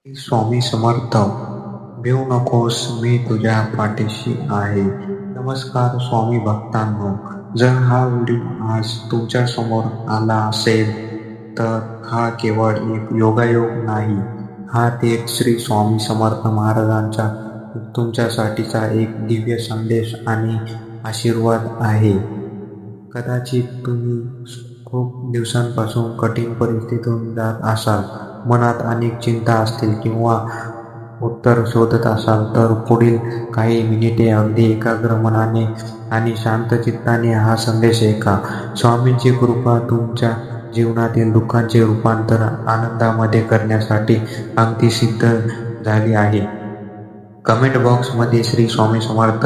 स्वामी समर्थ. भिवू नकोस, मी तुझ्या पाठीशी आहे. नमस्कार स्वामी भक्तांनो. जर हा व्हिडिओ आज तुमच्या समोर आला असेल तर हा केवळ एक योगायोग नाही, हा थेट श्री स्वामी समर्थ महाराजांचा तुमच्यासाठीचा एक दिव्य संदेश आणि आशीर्वाद आहे. कदाचित तुम्ही खूप दिवसांपासून कठीण परिस्थितीतून जात असाल, मनात अनेक चिंता असतील किंवा उत्तर शोधत असाल, तर पुढील काही मिनिटे अगदी एकाग्र मनाने आणि शांत चित्ताने हा संदेश ऐका. स्वामींची कृपा तुमच्या जीवनातील दुःखांचे रूपांतर आनंदामध्ये करण्यासाठी अगदी सिद्ध झाली आहे. कमेंट बॉक्समध्ये श्री स्वामी समर्थ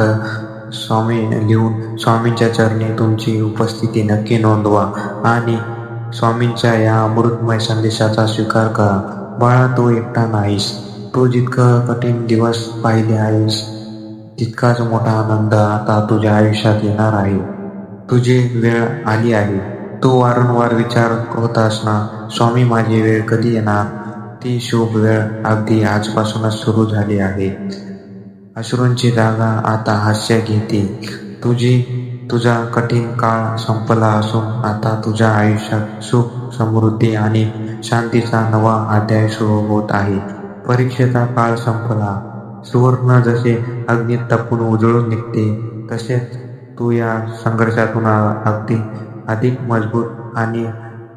स्वामी लिहून स्वामींच्या चरणी तुमची उपस्थिती नक्की नोंदवा आणि स्वामींच्या या अमृतमय संदेशाचा स्वीकार करा. बाळा, तू एकटा नाहीस. तू जितकं कठीण दिवस पाहिले आहेस, तितकाच मोठा आनंद आता तुझ्या आयुष्यात येणार आहे. तुझी वेळ आली आहे. तू वारंवार विचार होतास ना, स्वामी माझी वेळ कधी येणार? ती शुभ वेळ अगदी आजपासूनच सुरू झाली आहे. अश्रूंची जागा आता हास्य घेते. तुझा कठीण काळ संपला असून आता तुझ्या आयुष्यात सुख, समृद्धी आणि शांतीचा नवा अध्याय सुरू होत आहे. परीक्षेचा काळ संपला. सुवर्ण जसे अग्नीत तपून उजळून निघते, तसेच तू या संघर्षातून अगदी अधिक मजबूत आणि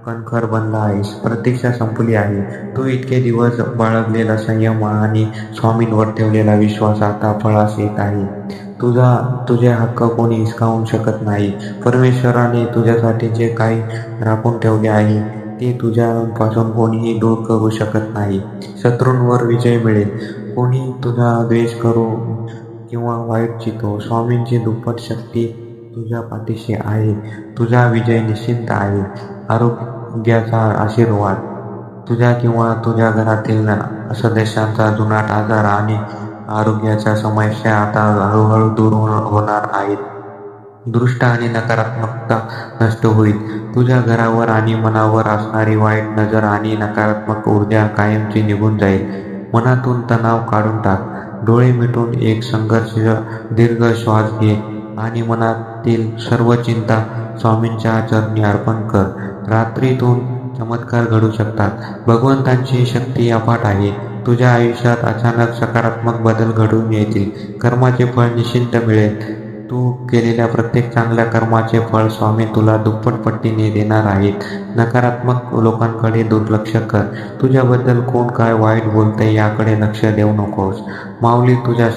कणखर बनला आहेस. प्रतीक्षा संपली आहे. तू इतके दिवस बाळगलेला संयम आणि स्वामींवर ठेवलेला विश्वास आता फळास येत आहे. तुझे हक्क कोणी हिसकावू शकत नाही. परमेश्वराने तुझ्यासाठी जे काही राखून ठेवले आहे, ते तुझ्यापासून कोणीही दूर करू शकत नाही. शत्रूंवर विजय मिळेल. कोणी तुझा द्वेष करू किंवा वाईट चितो, स्वामींची दुप्पट शक्ती तुझ्या पाठीशी आहे. तुझा विजय निश्चित आहे. आरोग्याचा आशीर्वाद. तुझ्या किंवा तुझ्या घरातील सदस्यांचा जुनाट आजार आणि आरोग्याच्या समस्या आता हळूहळू दूर होणार आहेत. दृष्ट आणि नकारात्मकता नष्ट होईल. तुझ्या घरावर आणि मनावर असणारी वाईट नजर आणि नकारात्मक ऊर्जा कायमची निघून जाईल. मनातून तणाव काढून टाक. डोळे मिटून एक संघर्ष दीर्घ श्वास घे आणि मनातील सर्व चिंता स्वामींच्या चरणी अर्पण कर. रात्रीतून चमत्कार घडू शकतात. भगवंतांची शक्ती अफाट आहे. तुझ्या आयुष्यात अचानक सकारात्मक बदल घडून येतील. कर्माचे फळ निश्चित मिळेल. तू केलेल्या प्रत्येक चांगल्या कर्माचे फळ स्वामी तुला दुप्पट पट्टीने देणार आहेत. नकारात्मक लोकांकडे दुर्लक्ष कर. तुझ्याबद्दल कोण काय वाईट बोलतंय याकडे लक्ष देऊ नकोस. माऊली तुझ्या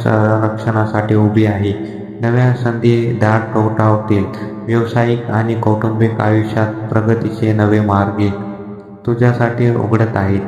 रक्षणासाठी उभी आहे. नव्या संधी दार ठोठावतील. व्यावसायिक आणि कौटुंबिक आयुष्यात प्रगतीचे नवे मार्ग तुझ्यासाठी उघडत आहेत.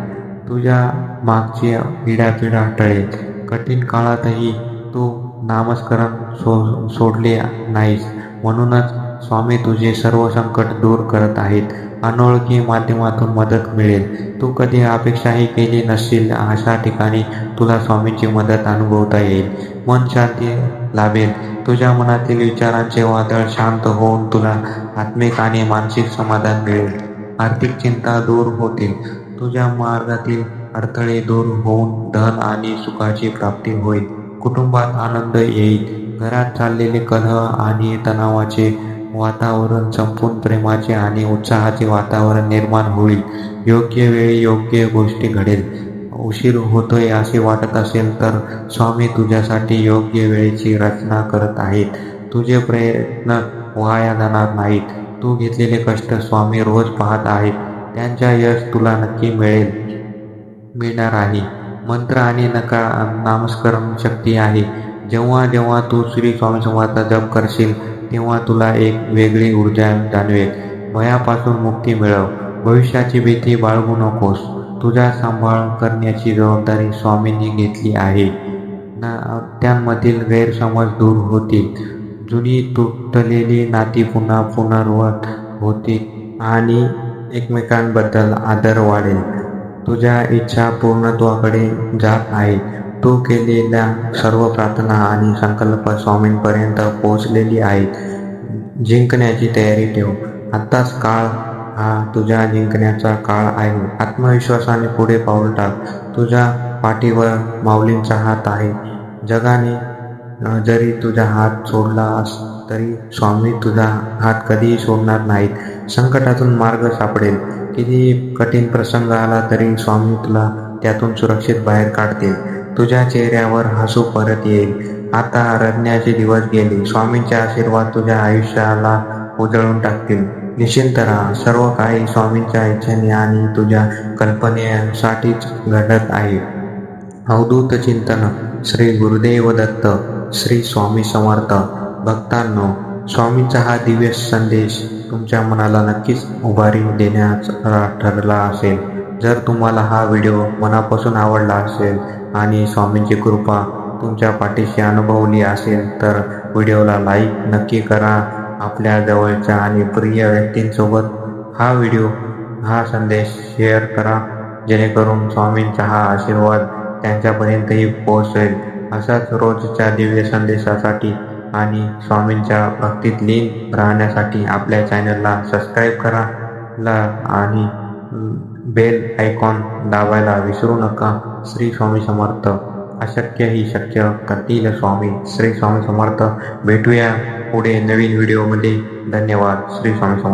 तुझ्या मागची पिढ्यापिढ्या टळेल. कठीण काळातही तू नामस्मरण सोडले नाहीस, म्हणूनच स्वामी तुझे सर्व संकट दूर करत आहेत. अनोळखी माध्यमातून मदत मिळेल. तू कधी अपेक्षाही केली नसशील अशा ठिकाणी तुला स्वामींची मदत अनुभवता येईल. मन शांती लाभेल. तुझ्या मनातील विचारांचे वादळ शांत होऊन तुला आत्मिक आणि मानसिक समाधान मिळेल. आर्थिक चिंता दूर होतील. तुझ्या मार्गातील अडथळे दूर होऊन धन आणि सुखाची प्राप्ती होईल. कुटुंबात आनंद येईल. घरात चाललेले कलह आणि तणावाचे वातावरण संपून प्रेमाचे आणि उत्साहाचे वातावरण निर्माण होईल. योग्य वेळी योग्य गोष्टी घडेल. उशीर होतोय असे वाटत असेल तर स्वामी तुझ्यासाठी योग्य वेळेची रचना करत आहेत. तुझे प्रयत्न वाया जाणार नाहीत. तू घेतलेले कष्ट स्वामी रोज पाहत आहेत. त्यांच्या यश तुला नक्की मिळणार आहे. मंत्र आणि नामस्मरण शक्ती आहे. जेव्हा जेव्हा तू श्री स्वामी समर्थ जप करशील, तेव्हा तुला एक वेगळी ऊर्जा जाणवेल. भयापासून मुक्ती मिळव. भविष्याची भीती बाळगू नकोस. तुझा सांभाळ करण्याची जबाबदारी स्वामींनी घेतली आहे. त्यांमधील गैरसमज दूर होतील. जुनी तुटलेली नाती पुन्हा पुनर्वत होतील आणि एकमेकांबद्दल आदर वाढेल. तुझ्या इच्छा पूर्णत्वाकडे जात आहेत. तू केलेल्या सर्व प्रार्थना आणि संकल्प स्वामींपर्यंत पोहोचलेली आहेत. जिंकण्याची तयारी ठेव. आत्ताच काळ हा तुझ्या जिंकण्याचा काळ आहे. आत्मविश्वासाने पुढे पाऊल टाक. तुझ्या पाठीवर माऊलींचा हात आहे. जगाने जरी तुझा हात सोडला तरी स्वामी तुझा हात कधीही सोडणार नाहीत. संकटातून मार्ग सापडेल. कितीही कठीण प्रसंग आला तरी स्वामी तुला त्यातून सुरक्षित बाहेर काढतील. तुझ्या चेहऱ्यावर हसू परत येईल. आता रडण्याचे दिवस गेले. स्वामींचे आशीर्वाद तुझ्या आयुष्याला उजळून टाकतील. निश्चिंत राहा. सर्व काही स्वामींच्या इच्छेने आणि तुझ्या कल्पनेसाठीच घडत आहे. अवधूत चिंतन. श्री गुरुदेव दत्त. श्री स्वामी समर्थ. भक्तांनो, स्वामींचा हा दिव्य संदेश तुमच्या मनाला नक्कीच उभारी देण्याचा ठरला असेल. जर तुम्हाला हा व्हिडिओ मनापासून आवडला असेल आणि स्वामींची कृपा तुमच्या पाठीशी अनुभवली असेल तर व्हिडिओला लाईक नक्की करा. आपल्या जवळच्या आणि प्रिय व्यक्तींसोबत हा संदेश शेअर करा, जेणेकरून स्वामींचा हा आशीर्वाद त्यांच्यापर्यंतही पोहोचेल. असाच रोजच्या दिव्य संदेशासाठी आणि स्वामींच्या भक्तीत लीन राहण्यासाठी आपल्या चॅनलला सबस्क्राईब करा आणि बेल आयकॉन दाबायला विसरू नका. श्री स्वामी समर्थ. अशक्य ही शक्य करतील स्वामी. श्री स्वामी समर्थ. भेटूया पुढे नवीन व्हिडिओमध्ये. धन्यवाद. श्री स्वामी समर्थ.